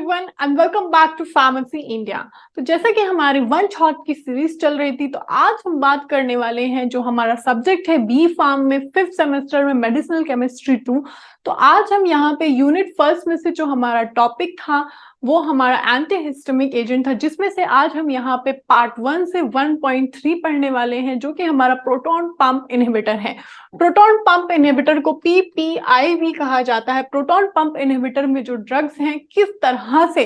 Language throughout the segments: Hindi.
Everyone and welcome back to pharmacy India. तो जैसा कि हमारी वन शॉट की सीरीज चल रही थी, तो आज हम बात करने वाले हैं जो हमारा सब्जेक्ट है बी फार्म में 5th सेमेस्टर में मेडिसिनल केमिस्ट्री 2। तो आज हम यहाँ पे यूनिट फर्स्ट में से जो हमारा टॉपिक था वो हमारा एंटीहिस्टामिक एजेंट था, जिसमें से आज हम यहाँ पे पार्ट 1 से 1.3 पढ़ने वाले हैं, जो कि हमारा प्रोटॉन पंप इनहिबिटर है। प्रोटॉन पंप इनहिबिटर को पीपीआई भी कहा जाता है। प्रोटॉन पंप इनहिबिटर में जो ड्रग्स हैं किस तरह से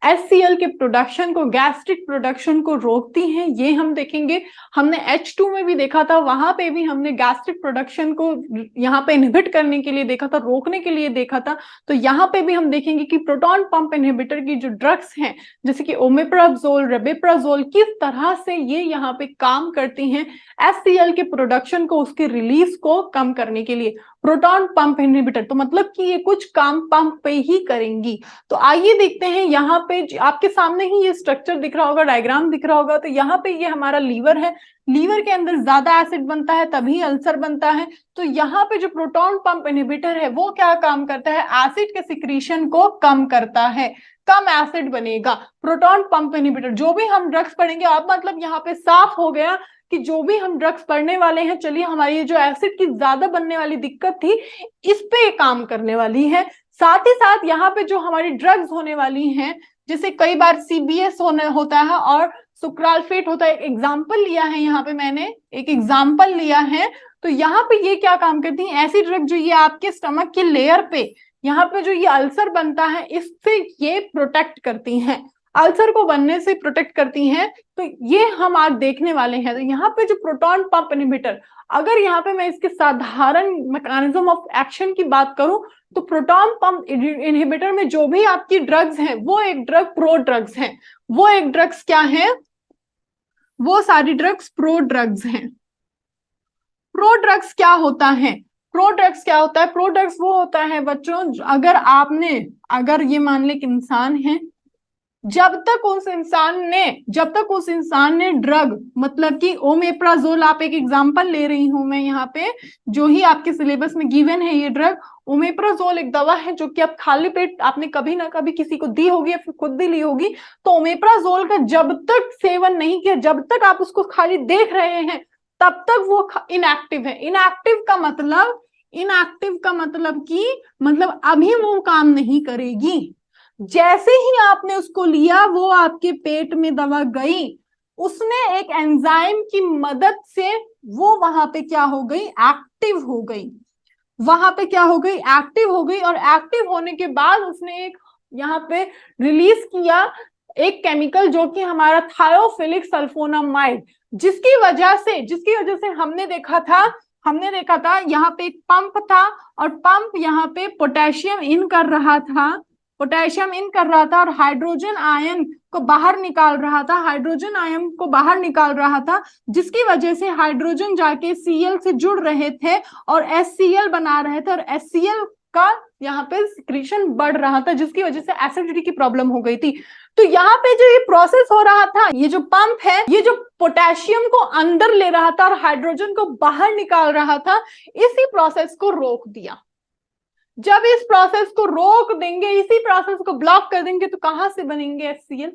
एचसीएल के प्रोडक्शन को, गैस्ट्रिक प्रोडक्शन को रोकती हैं, ये हम देखेंगे। हमने H2 में भी देखा था, वहां पे भी हमने गैस्ट्रिक प्रोडक्शन को यहाँ पे इनहिबिट करने के लिए देखा था, रोकने के लिए देखा था। तो यहाँ पे भी हम देखेंगे कि प्रोटॉन पंप इनहिबिटर की जो ड्रग्स हैं जैसे कि ओमेप्राजोल, रेबेप्राजोल, किस तरह से ये यहाँ पे काम करती हैं एचसीएल के प्रोडक्शन को, उसके रिलीज को कम करने के लिए। प्रोटॉन पंप इनहिबिटर तो मतलब कि ये कुछ काम पंप पे ही करेंगी। तो आइए देखते हैं, यहाँ पे आपके सामने ही ये स्ट्रक्चर दिख रहा होगा, डायग्राम दिख रहा होगा। तो यहाँ पे ये हमारा लीवर है, लीवर के अंदर ज्यादा एसिड बनता है तभी अल्सर बनता है। तो यहाँ पे जो प्रोटॉन पंप इनहिबिटर है वो क्या काम करता है, एसिड के सिक्रीशन को कम करता है, कम एसिड बनेगा। प्रोटॉन पंप इनहिबिटर जो भी हम ड्रग्स पढ़ेंगे, अब मतलब यहाँ पे साफ हो गया कि जो भी हम ड्रग्स पढ़ने वाले हैं, चलिए हमारी जो एसिड की ज्यादा बनने वाली दिक्कत थी इस पे काम करने वाली है। साथ ही साथ यहाँ पे जो हमारी ड्रग्स होने वाली हैं, जैसे कई बार सीबीएस होता है और सुक्राल्फेट होता है। एक एग्जाम्पल लिया है, यहाँ पे मैंने एक एग्जाम्पल लिया है। तो यहाँ पे ये क्या काम करती है, ऐसी ड्रग जो ये आपके स्टमक के लेयर पे यहाँ पे जो ये अल्सर बनता है इससे ये प्रोटेक्ट करती हैं, अल्सर को बनने से प्रोटेक्ट करती हैं। तो ये हम आज देखने वाले हैं। तो यहाँ पे जो प्रोटॉन पंप इनहिबिटर, अगर यहाँ पे मैं इसके साधारण मैकेनिज्म ऑफ एक्शन की बात करूं, तो प्रोटॉन पंप इनहिबिटर में जो भी आपकी ड्रग्स हैं वो एक ड्रग प्रो ड्रग्स हैं। वो एक ड्रग्स क्या है, वो सारी ड्रग्स प्रो ड्रग्स हैं। प्रो ड्रग्स क्या होता है, प्रो ड्रग्स क्या होता है, प्रो ड्रग्स वो होता है बच्चों, अगर ये मान ले कि इंसान है, जब तक उस इंसान ने ड्रग, मतलब कि ओमेप्राजोल, आप एक एग्जांपल ले रही हूं मैं यहाँ पे, जो ही आपके सिलेबस में गिवन है ये ड्रग ओमेप्राजोल एक दवा है जो कि आप खाली पेट आपने कभी ना कभी किसी को दी होगी या फिर खुद भी ली होगी। तो ओमेप्राजोल का जब तक सेवन नहीं किया, जब तक आप उसको खाली देख रहे हैं, तब तक वो इनएक्टिव है। इनएक्टिव का मतलब कि मतलब अभी वो काम नहीं करेगी। जैसे ही आपने उसको लिया, वो आपके पेट में दवा गई, उसने एक एंजाइम की मदद से वो वहां पे क्या हो गई, एक्टिव हो गई। वहां पे क्या हो गई, एक्टिव हो गई। और एक्टिव होने के बाद उसने एक यहाँ पे रिलीज किया एक केमिकल जो कि हमारा थायोफिलिक सल्फोनामाइड, जिसकी वजह से हमने देखा था यहाँ पे एक पंप था, और पंप यहाँ पे पोटेशियम इन कर रहा था और हाइड्रोजन आयन को बाहर निकाल रहा था, जिसकी वजह से हाइड्रोजन जाके Cl से जुड़ रहे थे और HCl बना रहे थे, और HCl का यहाँ पे सिक्रीशन बढ़ रहा था, जिसकी वजह से एसिडिटी की प्रॉब्लम हो गई थी। तो यहाँ पे जो ये प्रोसेस हो रहा था, ये जो पंप है, ये जो पोटेशियम को अंदर ले रहा था और हाइड्रोजन को बाहर निकाल रहा था, इसी प्रोसेस को रोक दिया। जब इस प्रोसेस को रोक देंगे, इसी प्रोसेस को ब्लॉक कर देंगे, तो कहां से बनेंगे HCl,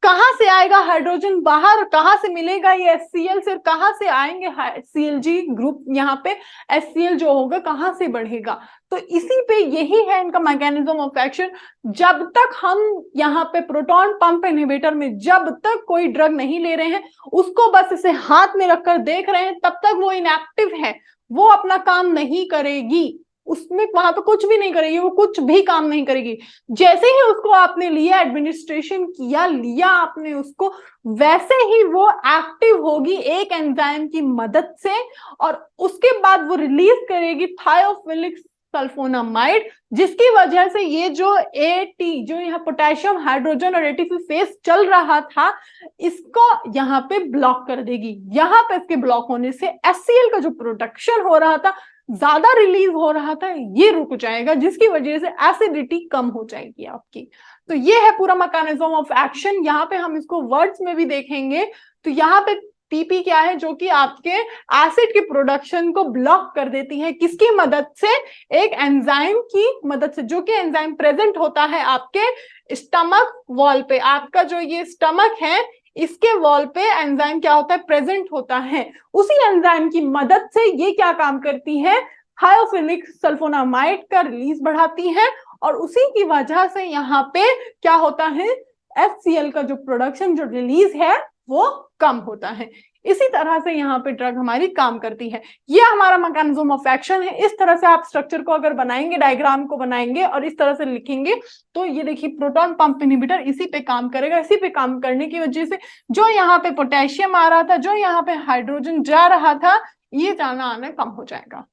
कहां से आएगा हाइड्रोजन बाहर, कहां से मिलेगा ये HCl से, कहां से आएंगे ClG ग्रुप, यहाँ पे HCl जो होगा कहां से बढ़ेगा। तो इसी पे यही है इनका मैकेनिज्म ऑफ एक्शन। जब तक हम यहाँ पे प्रोटॉन पंप इनहिबिटर में जब तक कोई ड्रग नहीं ले रहे हैं, उसको बस इसे हाथ में रखकर देख रहे हैं, तब तक वो इनएक्टिव है, वो अपना काम नहीं करेगी, उसमें वहां पे कुछ भी नहीं करेगी, वो कुछ भी काम नहीं करेगी। जैसे ही उसको आपने लिया, एडमिनिस्ट्रेशन लिया आपने उसको, वैसे ही वो एक्टिव होगी एक एंजाइम की मदद से, और उसके बाद वो रिलीज करेगी थायोफिलिक सल्फोनामाइड, जिसकी वजह से ये जो AT, जो यहाँ पोटेशियम हाइड्रोजन और ATP फेस चल रहा था, इसको यहाँ पे ब्लॉक कर देगी। यहाँ पे इसके ब्लॉक होने से HCl का जो प्रोडक्शन हो रहा था, ज्यादा रिलीज हो रहा था, ये रुक जाएगा, जिसकी वजह से एसिडिटी कम हो जाएगी आपकी। तो ये है पूरा मैकेनिज्म ऑफ एक्शन। यहाँ पे हम इसको वर्ड्स में भी देखेंगे। तो यहाँ पे पीपी क्या है, जो कि आपके एसिड के प्रोडक्शन को ब्लॉक कर देती है। किसकी मदद से? एक एंजाइम की मदद से, जो कि एंजाइम प्रेजेंट होता है आपके स्टमक वॉल पे। आपका जो ये स्टमक है, इसके वॉल पे एंजाइम क्या होता है? प्रेजेंट होता है। उसी एंजाइम की मदद से ये क्या काम करती है? हाइड्रोफिलिक सल्फोनामाइड का रिलीज बढ़ाती है, और उसी की वजह से यहाँ पे क्या होता है? HCl का जो प्रोडक्शन, जो रिलीज है, वो कम होता है। इसी तरह से यहाँ पे ड्रग हमारी काम करती है। ये हमारा मैकेनिज्म ऑफ एक्शन है। इस तरह से आप स्ट्रक्चर को अगर बनाएंगे, डायग्राम को बनाएंगे और इस तरह से लिखेंगे, तो ये देखिए प्रोटॉन पंप इनहिबिटर इसी पे काम करेगा। इसी पे काम करने की वजह से जो यहाँ पे पोटेशियम आ रहा था, जो यहाँ पे हाइड्रोजन जा रहा था, ये जाना आना कम हो जाएगा,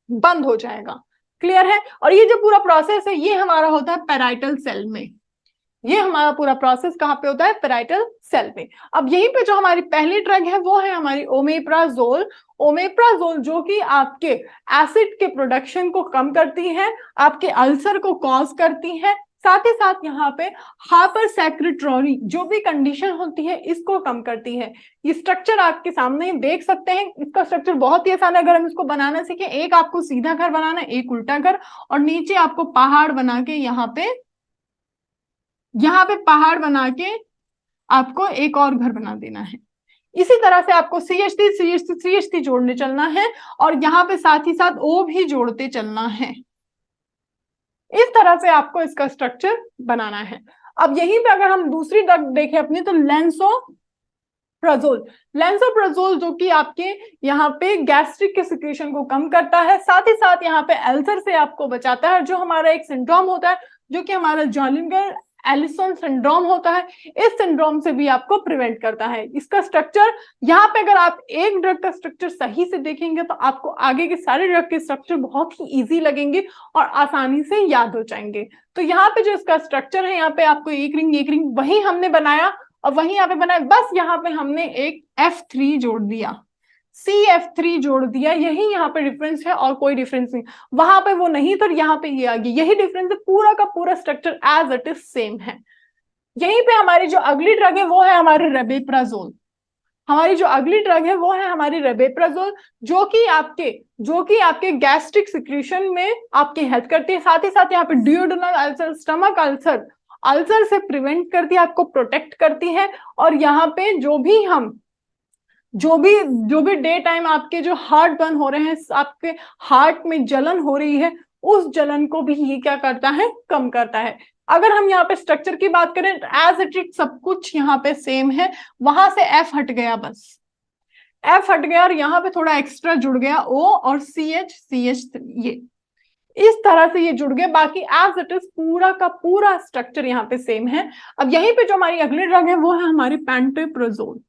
बंद हो जाएगा। क्लियर है? और ये जो पूरा प्रोसेस है, ये हमारा होता है पेराइटल सेल में। ये हमारा पूरा प्रोसेस कहाँ पे होता है? पेराइटल सेल में। अब यहीं पे जो हमारी पहली ड्रग है वो है हमारी ओमेप्राजोल। ओमेप्राजोल जो कि आपके एसिड के प्रोडक्शन को कम करती है, आपके अल्सर को कॉज करती है, साथ ही साथ यहाँ पे हाइपर सेक्रेटरी जो भी कंडीशन होती है, इसको कम करती है। ये स्ट्रक्चर आपके सामने देख सकते हैं। इसका स्ट्रक्चर बहुत ही आसान है। अगर हम इसको बनाना सीखें, एक आपको सीधा घर बनाना है, एक उल्टा घर, और नीचे आपको पहाड़ बना के यहाँ पे पहाड़ बना के आपको एक और घर बना देना है। इसी तरह से आपको CH3 जोड़ने चलना है, और यहाँ पे साथ ही साथ O भी जोड़ते चलना है। इस तरह से आपको इसका स्ट्रक्चर बनाना है। अब यहीं पे अगर हम दूसरी ड्रग देखें अपनी, तो लेंसोप्राजोल जो कि आपके यहाँ पे गैस्ट्रिक के सिक्रेशन को कम करता है, साथ ही साथ यहाँ पे अल्सर से आपको बचाता है, जो हमारा एक सिंड्रोम होता है, जो कि हमारा जॉलिंगर एलिसन सिंड्रोम होता है। इस सिंड्रोम से भी आपको प्रिवेंट करता है। इसका स्ट्रक्चर यहाँ पे अगर आप एक ड्रग का स्ट्रक्चर सही से देखेंगे, तो आपको आगे के सारे ड्रग के स्ट्रक्चर बहुत ही इजी लगेंगे और आसानी से याद हो जाएंगे। तो यहाँ पे जो इसका स्ट्रक्चर है, यहाँ पे आपको एक रिंग वही हमने बनाया और वही यहाँ पे बनाया। बस यहाँ पे हमने एक F3 जोड़ दिया, CF3 जोड़ दिया। यही यहाँ पे डिफरेंस है और कोई डिफरेंस नहीं। वहां पे वो नहीं, तो यहाँ पे ये आ गई। यही डिफरेंस है। पूरा का पूरा structure as it is same है। यहीं पे हमारी जो अगली ड्रग है वो है हमारी रेबेप्राजोल। जो कि आपके गैस्ट्रिक सिक्रीशन में आपकी हेल्प करती है। साथ ही साथ यहाँ पे ड्यूओडेनल अल्सर, स्टमक अल्सर से प्रिवेंट करती है, आपको प्रोटेक्ट करती है। और यहाँ पे जो भी डे टाइम आपके जो हार्ट बर्न हो रहे हैं, आपके हार्ट में जलन हो रही है, उस जलन को भी ये क्या करता है? कम करता है। अगर हम यहाँ पे स्ट्रक्चर की बात करें, एज इट इज सब कुछ यहाँ पे सेम है। वहां से F हट गया, बस F हट गया, और यहाँ पे थोड़ा एक्स्ट्रा जुड़ गया O और CH3। ये इस तरह से ये जुड़ गए। बाकी एज इट इज पूरा का पूरा स्ट्रक्चर यहाँ पे सेम है। अब यहीं पे जो हमारी अगली ड्रग है वो है हमारी पेंटोप्राजोल।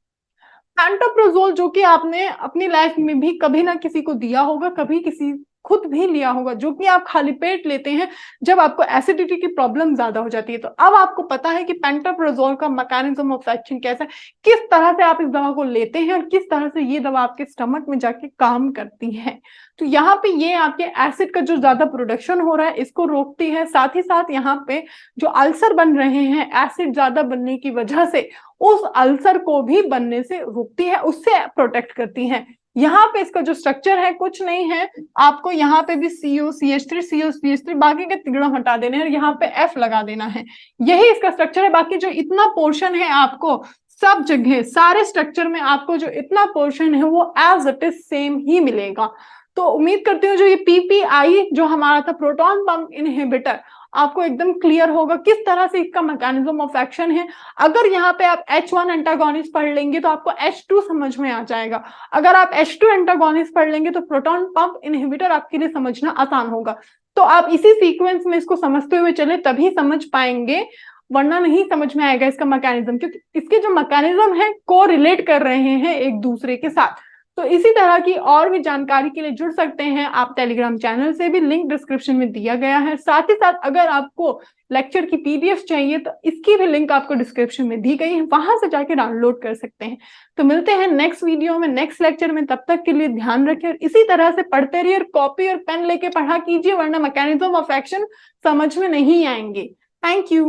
जो कि आपने अपनी लाइफ में भी कभी ना किसी को दिया होगा, कभी किसी खुद भी लिया होगा, जो कि आप खाली पेट लेते हैं जब आपको एसिडिटी की प्रॉब्लम ज्यादा हो जाती है। तो अब आपको पता है कि पेंटोप्राजोल का मैकेनिज्म ऑफ एक्शन कैसा है, किस तरह से आप इस दवा को लेते हैं और किस तरह से ये दवा आपके स्टमक में जाके काम करती है। तो यहाँ पे ये आपके एसिड का जो ज्यादा प्रोडक्शन हो रहा है, इसको रोकती है। साथ ही साथ यहाँ पे जो अल्सर बन रहे हैं एसिड ज्यादा बनने की वजह से, उस अल्सर को भी बनने से रोकती है, उससे प्रोटेक्ट करती है। यहाँ पे इसका जो स्ट्रक्चर है कुछ नहीं है। आपको यहाँ पे भी COCH3 बाकी के तीनों हटा देने हैं और यहाँ पे F लगा देना है। यही इसका स्ट्रक्चर है। बाकी जो इतना पोर्शन है, आपको सब जगह सारे स्ट्रक्चर में आपको जो इतना पोर्शन है वो एज इट इज सेम ही मिलेगा। तो उम्मीद करती हूँ जो ये PPI जो हमारा था, प्रोटॉन पंप इनहिबिटर, आपको एकदम क्लियर होगा किस तरह से इसका मैकेनिज्म ऑफ एक्शन है। अगर यहाँ पे आप H1 एंटागोनिस्ट पढ़ लेंगे तो आपको H2 समझ में आ जाएगा। अगर आप H2 एंटागोनिस्ट पढ़ लेंगे तो प्रोटॉन पंप इनहिबिटर आपके लिए समझना आसान होगा। तो आप इसी सीक्वेंस में इसको समझते हुए चले, तभी समझ पाएंगे, वरना नहीं समझ में आएगा इसका मैकेनिज्म, क्योंकि इसके जो मैकेनिज्म है को रिलेट कर रहे हैं एक दूसरे के साथ। तो इसी तरह की और भी जानकारी के लिए जुड़ सकते हैं आप टेलीग्राम चैनल से भी, लिंक डिस्क्रिप्शन में दिया गया है। साथ ही साथ अगर आपको लेक्चर की PDF चाहिए तो इसकी भी लिंक आपको डिस्क्रिप्शन में दी गई है, वहां से जाके डाउनलोड कर सकते हैं। तो मिलते हैं नेक्स्ट वीडियो में, नेक्स्ट लेक्चर में। तब तक के लिए ध्यान रखें और इसी तरह से पढ़ते रहिए, कॉपी और पेन लेके पढ़ा कीजिए, वरना मैकेनिज्म ऑफ एक्शन समझ में नहीं आएंगे। Thank you.